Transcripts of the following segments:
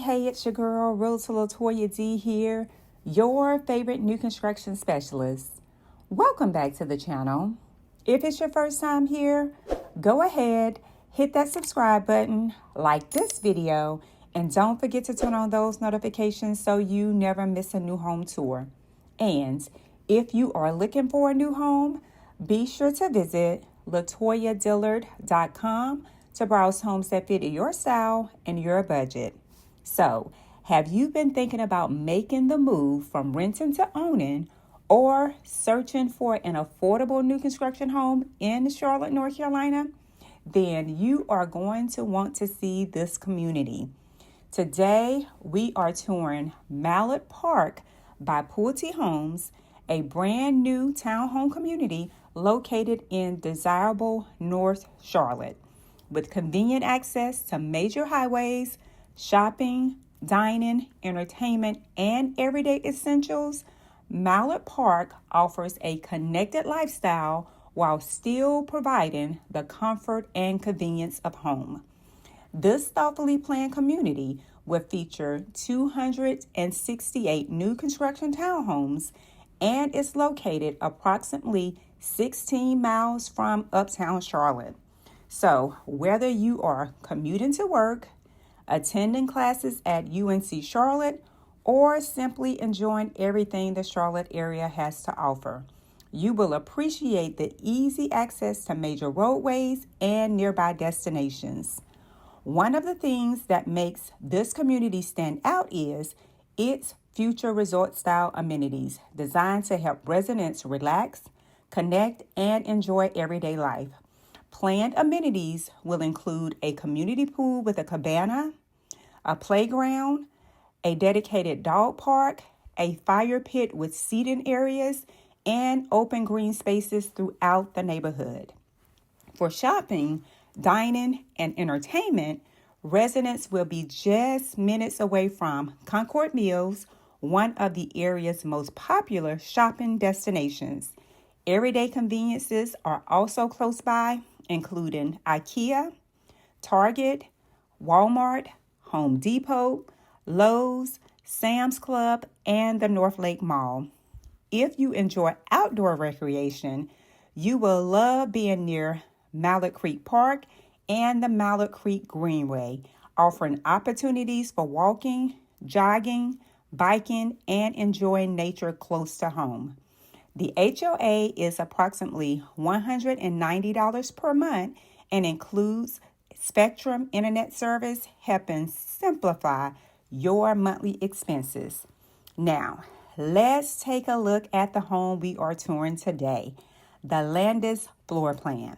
Hey, it's your girl, Realtor Latoya D here, your favorite new construction specialist. Welcome back to the channel. If it's your first time here, go ahead, hit that subscribe button, like this video, and don't forget to turn on those notifications so you never miss a new home tour. And if you are looking for a new home, be sure to visit LatoyaDillard.com to browse homes that fit your style and your budget. So, have you been thinking about making the move from renting to owning or searching for an affordable new construction home in Charlotte, North Carolina? Then you are going to want to see this community. Today, we are touring Mallard Park by Pulte Homes, a brand new townhome community located in desirable North Charlotte. With convenient access to major highways, shopping, dining, entertainment, and everyday essentials, Mallard Park offers a connected lifestyle while still providing the comfort and convenience of home. This thoughtfully planned community will feature 268 new construction townhomes and is located approximately 16 miles from Uptown Charlotte. So, whether you are commuting to work, attending classes at UNC Charlotte, or simply enjoying everything the Charlotte area has to offer, you will appreciate the easy access to major roadways and nearby destinations. One of the things that makes this community stand out is its future resort-style amenities designed to help residents relax, connect, and enjoy everyday life. Planned amenities will include a community pool with a cabana, a playground, a dedicated dog park, a fire pit with seating areas, and open green spaces throughout the neighborhood. For shopping, dining, and entertainment, residents will be just minutes away from Concord Mills, one of the area's most popular shopping destinations. Everyday conveniences are also close by, including IKEA, Target, Walmart, Home Depot, Lowe's, Sam's Club, and the North Lake Mall. If you enjoy outdoor recreation, you will love being near Mallard Creek Park and the Mallard Creek Greenway, offering opportunities for walking, jogging, biking, and enjoying nature close to home. The HOA is approximately $190 per month and includes Spectrum Internet service, helping simplify your monthly expenses. Now, let's take a look at the home we are touring today, the Landis floor plan.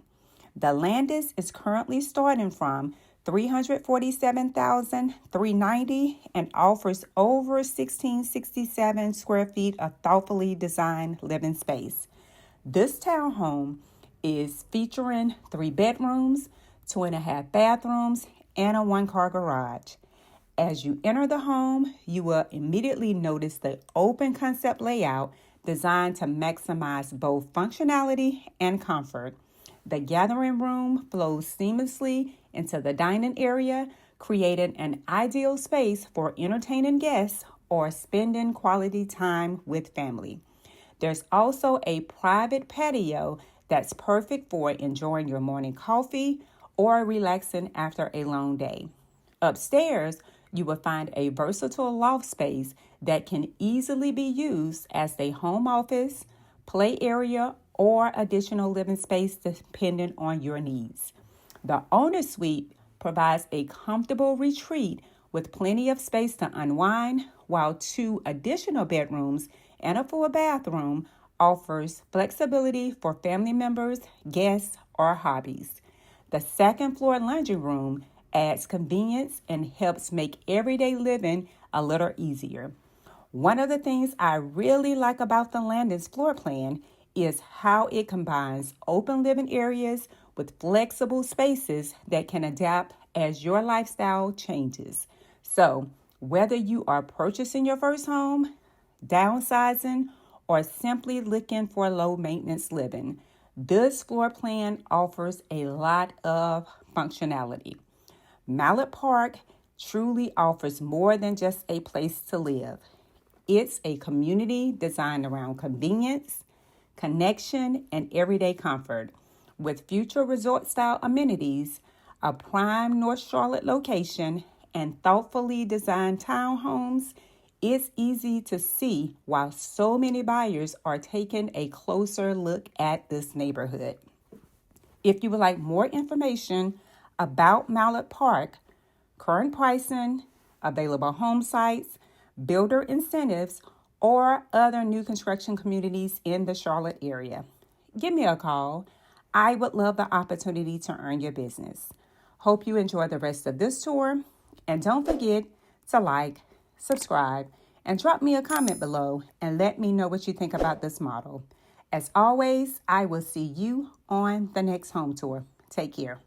The Landis is currently starting from $347,390 and offers over 1,667 square feet of thoughtfully designed living space. This townhome is featuring 3 bedrooms, 2.5 bathrooms, and a 1-car garage. As you enter the home, you will immediately notice the open concept layout designed to maximize both functionality and comfort. The gathering room flows seamlessly into the dining area, creating an ideal space for entertaining guests or spending quality time with family. There's also a private patio that's perfect for enjoying your morning coffee or relaxing after a long day. Upstairs, you will find a versatile loft space that can easily be used as a home office, play area, or additional living space depending on your needs. The owner suite provides a comfortable retreat with plenty of space to unwind, while 2 additional bedrooms and a full bathroom offers flexibility for family members, guests, or hobbies. The second floor laundry room adds convenience and helps make everyday living a little easier. One of the things I really like about the Landis floor plan is how it combines open living areas with flexible spaces that can adapt as your lifestyle changes. So, whether you are purchasing your first home, downsizing, or simply looking for low maintenance living, this floor plan offers a lot of functionality. Mallard Park truly offers more than just a place to live. It's a community designed around convenience, connection, and everyday comfort. With future resort-style amenities, a prime North Charlotte location, and thoughtfully designed townhomes, it's easy to see why so many buyers are taking a closer look at this neighborhood. If you would like more information about Mallard Park, current pricing, available home sites, builder incentives, or other new construction communities in the Charlotte area, give me a call. I would love the opportunity to earn your business. Hope you enjoy the rest of this tour, and don't forget to like, subscribe, and drop me a comment below and let me know what you think about this model. As always, I will see you on the next home tour. Take care.